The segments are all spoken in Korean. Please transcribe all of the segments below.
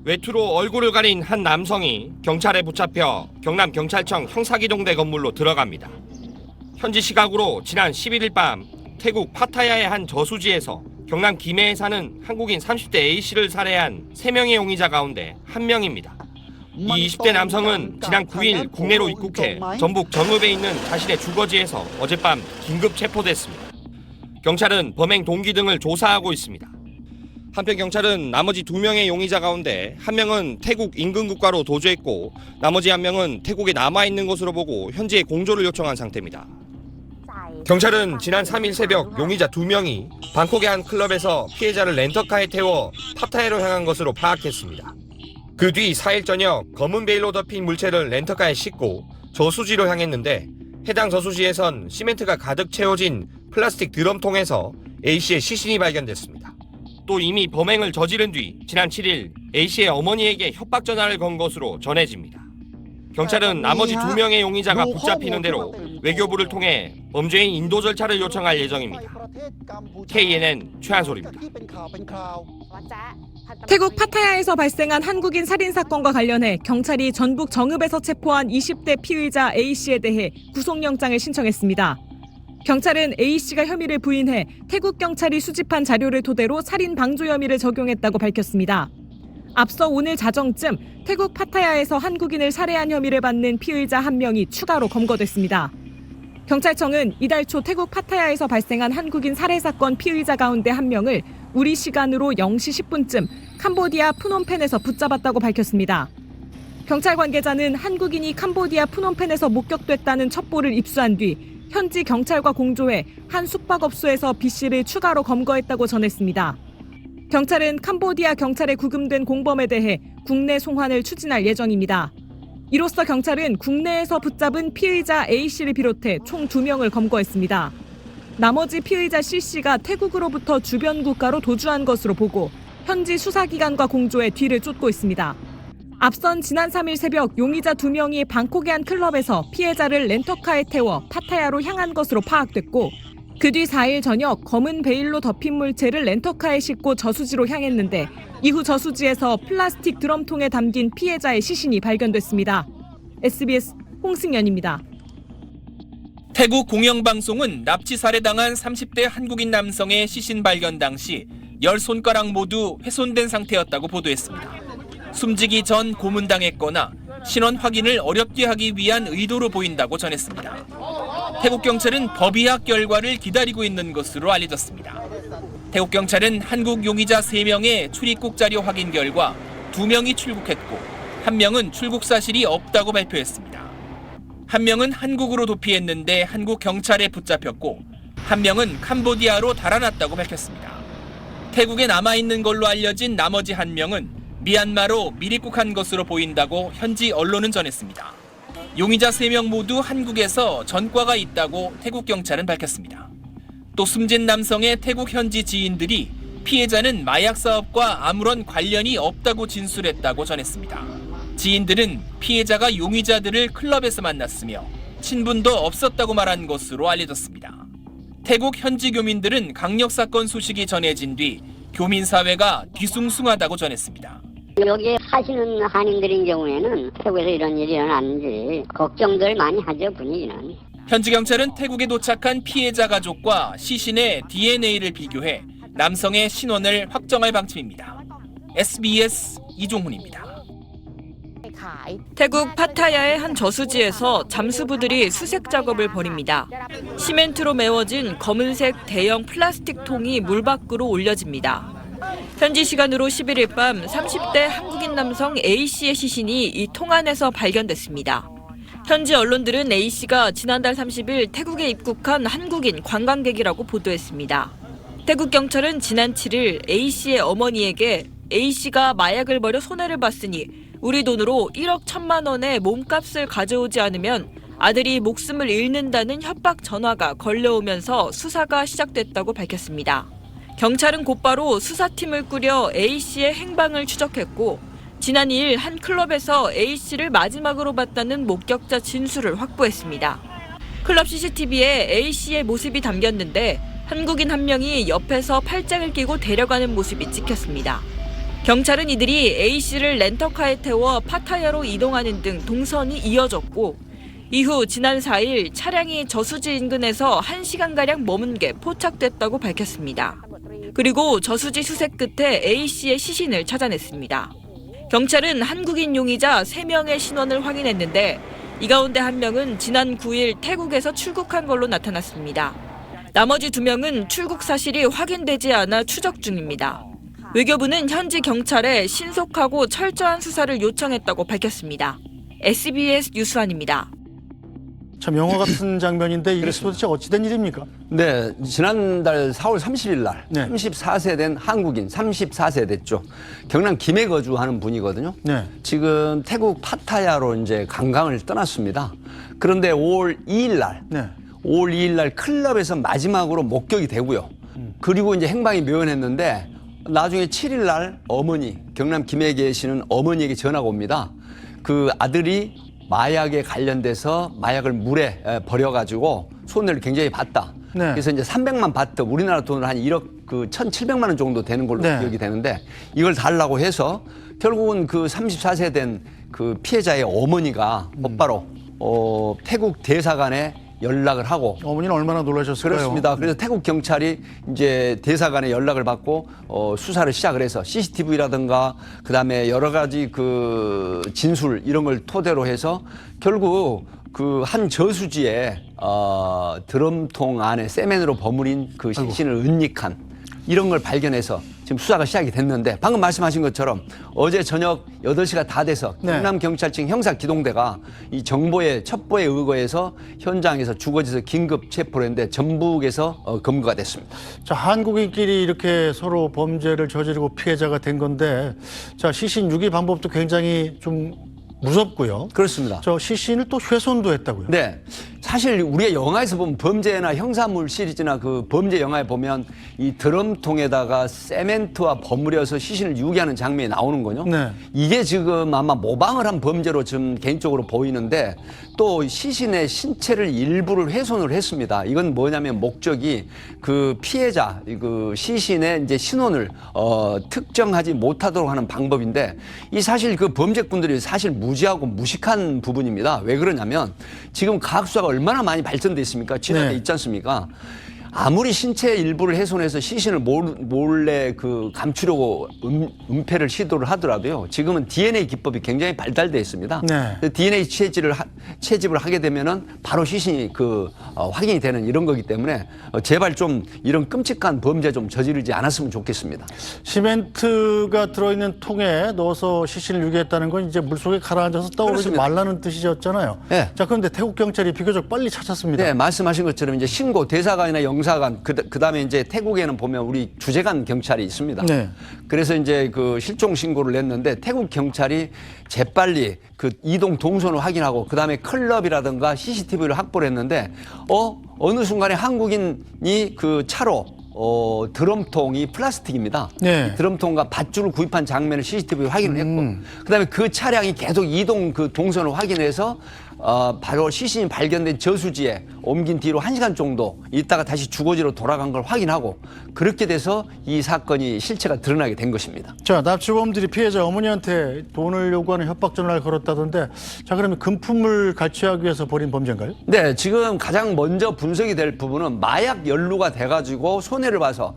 외투로 얼굴을 가린 한 남성이 경찰에 붙잡혀 경남경찰청 형사기동대 건물로 들어갑니다. 현지 시각으로 지난 11일 밤 태국 파타야의 한 저수지에서 경남 김해에 사는 한국인 30대 A씨를 살해한 3명의 용의자 가운데 한 명입니다. 이 20대 남성은 지난 9일 국내로 입국해 전북 정읍에 있는 자신의 주거지에서 어젯밤 긴급 체포됐습니다. 경찰은 범행 동기 등을 조사하고 있습니다. 한편 경찰은 나머지 2명의 용의자 가운데 한 명은 태국 인근 국가로 도주했고 나머지 한 명은 태국에 남아있는 것으로 보고 현지에 공조를 요청한 상태입니다. 경찰은 지난 3일 새벽 용의자 2명이 방콕의 한 클럽에서 피해자를 렌터카에 태워 파타야로 향한 것으로 파악했습니다. 그 뒤 4일 저녁 검은 베일로 덮인 물체를 렌터카에 싣고 저수지로 향했는데 해당 저수지에선 시멘트가 가득 채워진 플라스틱 드럼통에서 A씨의 시신이 발견됐습니다. 또 이미 범행을 저지른 뒤 지난 7일 A씨의 어머니에게 협박 전화를 건 것으로 전해집니다. 경찰은 나머지 2명의 용의자가 붙잡히는 대로 외교부를 통해 범죄인 인도 절차를 요청할 예정입니다. KNN 최한솔입니다. 태국 파타야에서 발생한 한국인 살인 사건과 관련해 경찰이 전북 정읍에서 체포한 20대 피의자 A씨에 대해 구속영장을 신청했습니다. 경찰은 A씨가 혐의를 부인해 태국 경찰이 수집한 자료를 토대로 살인 방조 혐의를 적용했다고 밝혔습니다. 앞서 오늘 자정쯤 태국 파타야에서 한국인을 살해한 혐의를 받는 피의자 한 명이 추가로 검거됐습니다. 경찰청은 이달 초 태국 파타야에서 발생한 한국인 살해 사건 피의자 가운데 한 명을 우리 시간으로 0시 10분쯤 캄보디아 푸놈펜에서 붙잡았다고 밝혔습니다. 경찰 관계자는 한국인이 캄보디아 푸놈펜에서 목격됐다는 첩보를 입수한 뒤 현지 경찰과 공조해 한 숙박업소에서 B씨를 추가로 검거했다고 전했습니다. 경찰은 캄보디아 경찰에 구금된 공범에 대해 국내 송환을 추진할 예정입니다. 이로써 경찰은 국내에서 붙잡은 피의자 A씨를 비롯해 총 2명을 검거했습니다. 나머지 피의자 C씨가 태국으로부터 주변 국가로 도주한 것으로 보고 현지 수사기관과 공조해 뒤를 쫓고 있습니다. 앞선 지난 3일 새벽 용의자 2명이 방콕의 한 클럽에서 피해자를 렌터카에 태워 파타야로 향한 것으로 파악됐고 그 뒤 4일 저녁 검은 베일로 덮인 물체를 렌터카에 싣고 저수지로 향했는데 이후 저수지에서 플라스틱 드럼통에 담긴 피해자의 시신이 발견됐습니다. SBS 홍승연입니다. 태국 공영방송은 납치 살해당한 30대 한국인 남성의 시신 발견 당시 10손가락 모두 훼손된 상태였다고 보도했습니다. 숨지기 전 고문당했거나 신원 확인을 어렵게 하기 위한 의도로 보인다고 전했습니다. 태국 경찰은 법의학 결과를 기다리고 있는 것으로 알려졌습니다. 태국 경찰은 한국 용의자 3명의 출입국 자료 확인 결과 2명이 출국했고 1명은 출국 사실이 없다고 발표했습니다. 1명은 한국으로 도피했는데 한국 경찰에 붙잡혔고 1명은 캄보디아로 달아났다고 밝혔습니다. 태국에 남아있는 걸로 알려진 나머지 1명은 미얀마로 미입국한 것으로 보인다고 현지 언론은 전했습니다. 용의자 3명 모두 한국에서 전과가 있다고 태국 경찰은 밝혔습니다. 또 숨진 남성의 태국 현지 지인들이 피해자는 마약 사업과 아무런 관련이 없다고 진술했다고 전했습니다. 지인들은 피해자가 용의자들을 클럽에서 만났으며 친분도 없었다고 말한 것으로 알려졌습니다. 태국 현지 교민들은 강력사건 소식이 전해진 뒤 교민사회가 뒤숭숭하다고 전했습니다. 여기에 사시는 한인들인 경우에는 태국에서 이런 일이 일어났는지 걱정들 많이 하죠, 분위기는. 현지 경찰은 태국에 도착한 피해자 가족과 시신의 DNA를 비교해 남성의 신원을 확정할 방침입니다. SBS 이종훈입니다. 태국 파타야의 한 저수지에서 잠수부들이 수색 작업을 벌입니다. 시멘트로 메워진 검은색 대형 플라스틱 통이 물 밖으로 올려집니다. 현지 시간으로 11일 밤 30대 한국인 남성 A씨의 시신이 이 통 안에서 발견됐습니다. 현지 언론들은 A씨가 지난달 30일 태국에 입국한 한국인 관광객이라고 보도했습니다. 태국 경찰은 지난 7일 A씨의 어머니에게 A씨가 마약을 버려 손해를 봤으니 우리 돈으로 1억 1천만 원의 몸값을 가져오지 않으면 아들이 목숨을 잃는다는 협박 전화가 걸려오면서 수사가 시작됐다고 밝혔습니다. 경찰은 곧바로 수사팀을 꾸려 A씨의 행방을 추적했고 지난 2일 한 클럽에서 A씨를 마지막으로 봤다는 목격자 진술을 확보했습니다. 클럽 CCTV에 A씨의 모습이 담겼는데 한국인 한 명이 옆에서 팔짱을 끼고 데려가는 모습이 찍혔습니다. 경찰은 이들이 A씨를 렌터카에 태워 파타야로 이동하는 등 동선이 이어졌고 이후 지난 4일 차량이 저수지 인근에서 1시간가량 머문 게 포착됐다고 밝혔습니다. 그리고 저수지 수색 끝에 A씨의 시신을 찾아냈습니다. 경찰은 한국인 용의자 3명의 신원을 확인했는데 이 가운데 1명은 지난 9일 태국에서 출국한 걸로 나타났습니다. 나머지 2명은 출국 사실이 확인되지 않아 추적 중입니다. 외교부는 현지 경찰에 신속하고 철저한 수사를 요청했다고 밝혔습니다. SBS 뉴스완입니다. 참 영화 같은 장면인데 이게 도대체 어찌된 일입니까? 네, 지난달 4월 30일 날 네. 34세 된 한국인, 34세 됐죠. 경남 김해 거주하는 분이거든요. 네. 지금 태국 파타야로 이제 관광을 떠났습니다. 그런데 5월 2일 날, 네. 5월 2일 날 클럽에서 마지막으로 목격이 되고요. 그리고 이제 행방이 묘연했는데 나중에 7일 날 어머니, 경남 김해에 계시는 어머니에게 전화가 옵니다. 그 아들이 마약에 관련돼서 마약을 물에 버려가지고 손해를 굉장히 봤다. 네. 그래서 이제 300만 바트, 우리나라 돈으로 한 1억 1,700만 원 정도 되는 걸로 네. 기억이 되는데 이걸 달라고 해서 결국은 그 34세 된 그 피해자의 어머니가 곧바로 태국 대사관에 연락을 하고 어머니는 얼마나 놀라셨을까요? 그렇습니다. 그래서 태국 경찰이 이제 대사관에 연락을 받고 수사를 시작을 해서 CCTV라든가 그다음에 여러 가지 그 진술 이런 걸 토대로 해서 결국 그 한 저수지에 드럼통 안에 세면으로 버무린 그 시신을 은닉한 이런 걸 발견해서 지금 수사가 시작이 됐는데 방금 말씀하신 것처럼 어제 저녁 8시가 다 돼서 네. 경남경찰청 형사기동대가 이 정보의 첩보에 의거해서 현장에서 주거지에서 긴급 체포를 했는데 전북에서 검거가 됐습니다. 자, 한국인끼리 이렇게 서로 범죄를 저지르고 피해자가 된 건데 자, 시신 유기 방법도 굉장히 좀 무섭고요. 그렇습니다. 저 시신을 또 훼손도 했다고요. 네. 사실 우리가 영화에서 보면 범죄나 형사물 시리즈나 그 범죄 영화에 보면 이 드럼통에다가 세멘트와 버무려서 시신을 유기하는 장면이 나오는 거죠. 네. 이게 지금 아마 모방을 한 범죄로 좀 개인적으로 보이는데 또 시신의 신체를 일부를 훼손을 했습니다. 이건 뭐냐면 목적이 그 피해자 그 시신의 이제 신원을 특정하지 못하도록 하는 방법인데 이 사실 그 범죄꾼들이 사실 무지하고 무식한 부분입니다. 왜 그러냐면 지금 과학수사가 얼마나 많이 발전돼 있습니까? 진화돼 네. 있지 않습니까? 아무리 신체 일부를 훼손해서 시신을 몰래 그 감추려고 은폐를 시도를 하더라도요. 지금은 DNA 기법이 굉장히 발달돼 있습니다. 네. DNA 채집을 하게 되면은 바로 시신이 확인이 되는 이런 거기 때문에 제발 좀 이런 끔찍한 범죄 좀 저지르지 않았으면 좋겠습니다. 시멘트가 들어있는 통에 넣어서 시신을 유기했다는 건 이제 물속에 가라앉아서 떠오르지 그렇습니다. 말라는 뜻이었잖아요. 네. 자, 그런데 태국 경찰이 비교적 빨리 찾았습니다. 네, 말씀하신 것처럼 이제 신고 대사관이나 영사관 그다음에 이제 태국에는 보면 우리 주재관 경찰이 있습니다. 네. 그래서 이제 그 실종 신고를 냈는데 태국 경찰이 재빨리 그 이동 동선을 확인하고 그다음에 클럽이라든가 CCTV를 확보를 했는데 어느 순간에 한국인이 그 차로 드럼통이 플라스틱입니다. 네. 드럼통과 밧줄을 구입한 장면을 CCTV에 확인을 했고 그다음에 그 차량이 계속 이동 그 동선을 확인해서 바로 시신이 발견된 저수지에 옮긴 뒤로 1시간 정도 있다가 다시 주거지로 돌아간 걸 확인하고 그렇게 돼서 이 사건이 실체가 드러나게 된 것입니다. 자, 납치범들이 피해자 어머니한테 돈을 요구하는 협박 전화를 걸었다던데 자, 그러면 금품을 갈취하기 위해서 벌인 범죄인가요? 네, 지금 가장 먼저 분석이 될 부분은 마약 연루가 돼가지고 손해를 봐서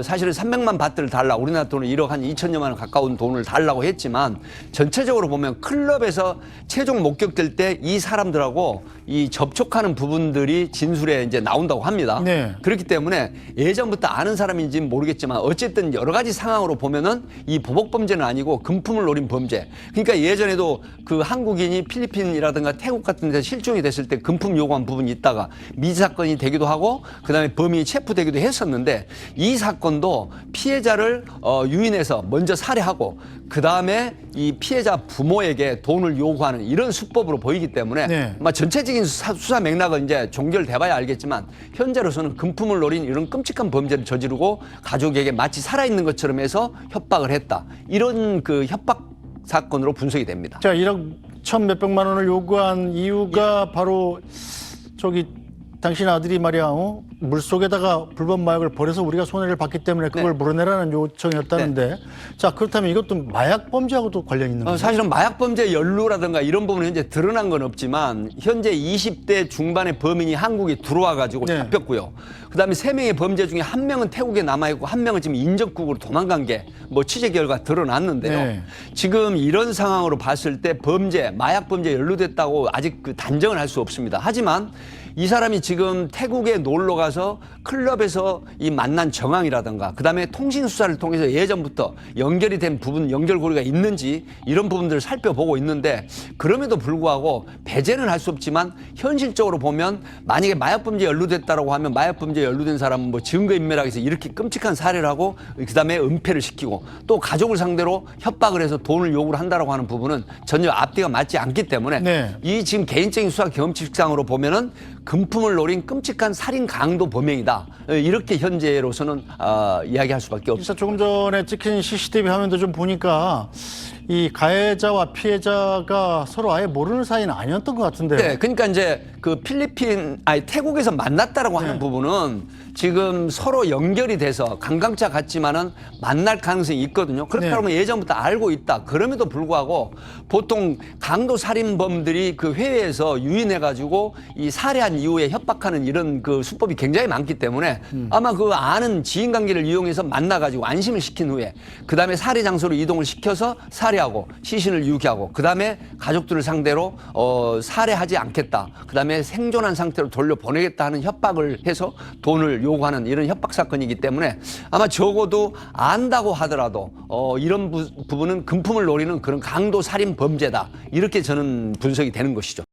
사실은 300만 바트를 달라 우리나라 돈을 1억 한 2천여만 원 가까운 돈을 달라고 했지만 전체적으로 보면 클럽에서 최종 목격될 때 이 사람들하고 이 접촉하는 부분들이 진술에 이제 나온다고 합니다. 네. 그렇기 때문에 예전부터 아는 사람인지는 모르겠지만 어쨌든 여러 가지 상황으로 보면은 이 보복 범죄는 아니고 금품을 노린 범죄. 그러니까 예전에도 그 한국인이 필리핀이라든가 태국 같은 데서 실종이 됐을 때 금품 요구한 부분이 있다가 미지 사건이 되기도 하고 그다음에 범인이 체포되기도 했었는데 이 사건도 피해자를 유인해서 먼저 살해하고 그다음에 이 피해자 부모에게 돈을 요구하는 이런 수법으로 보이기 때문에 네. 아마 전체적인 수사 맥락은 이제 종결돼봐야 알겠지만 현재로서는 금품을 노린 이런 끔찍한 범죄를 저지르고 가족에게 마치 살아있는 것처럼 해서 협박을 했다. 이런 그 협박 사건으로 분석이 됩니다. 자, 1억 1,몇백만 원을 요구한 이유가 바로 저기 당신 아들이 말이야 물속에다가 불법 마약을 버려서 우리가 손해를 봤기 때문에 그걸 네. 물어내라는 요청이었다는데 자 그렇다면 이것도 마약 범죄하고도 관련이 있는 거죠? 사실은 마약 범죄 연루라든가 이런 부분은 현재 드러난 건 없지만 현재 20대 중반의 범인이 한국에 들어와 가지고 네. 잡혔고요. 그다음에 3명의 범죄 중에 1명은 태국에 남아 있고 1명은 지금 인접국으로 도망간 게 뭐 취재 결과 드러났는데요. 네. 지금 이런 상황으로 봤을 때 범죄, 마약 범죄 연루됐다고 아직 그 단정을 할 수 없습니다. 하지만 이 사람이 지금 태국에 놀러 가서 클럽에서 이 만난 정황이라든가 그다음에 통신 수사를 통해서 예전부터 연결이 된 부분, 연결고리가 있는지 이런 부분들을 살펴보고 있는데 그럼에도 불구하고 배제는 할 수 없지만 현실적으로 보면 만약에 마약 범죄 연루됐다라고 하면 마약 범죄 연루된 사람은 뭐 증거인멸하기 위해서 이렇게 끔찍한 살해를 하고 그다음에 은폐를 시키고 또 가족을 상대로 협박을 해서 돈을 요구를 한다라고 하는 부분은 전혀 앞뒤가 맞지 않기 때문에 네. 이 지금 개인적인 수사 경험칙상으로 보면은 금품을 노린 끔찍한 살인 강도 범행이다. 이렇게 현재로서는 이야기할 수밖에 없습니다. 진짜 조금 전에 찍힌 CCTV 화면도 좀 보니까 이 가해자와 피해자가 서로 아예 모르는 사이는 아니었던 것 같은데요. 네, 그러니까 이제 그 태국에서 만났다라고 하는 네. 부분은 지금 서로 연결이 돼서 관광차 같지만은 만날 가능성이 있거든요. 그렇다면 네. 예전부터 알고 있다. 그럼에도 불구하고 보통 강도 살인범들이 그 회의에서 유인해가지고 이 살해한 이후에 협박하는 이런 그 수법이 굉장히 많기 때문에 아마 그 아는 지인 관계를 이용해서 만나가지고 안심을 시킨 후에 그 다음에 살해 장소로 이동을 시켜서 살해하고 시신을 유기하고 그 다음에 가족들을 상대로 살해하지 않겠다. 그 다음에 생존한 상태로 돌려보내겠다 하는 협박을 해서 돈을 요구하는 이런 협박 사건이기 때문에 아마 적어도 안다고 하더라도 이런 부분은 금품을 노리는 그런 강도 살인 범죄다. 이렇게 저는 분석이 되는 것이죠.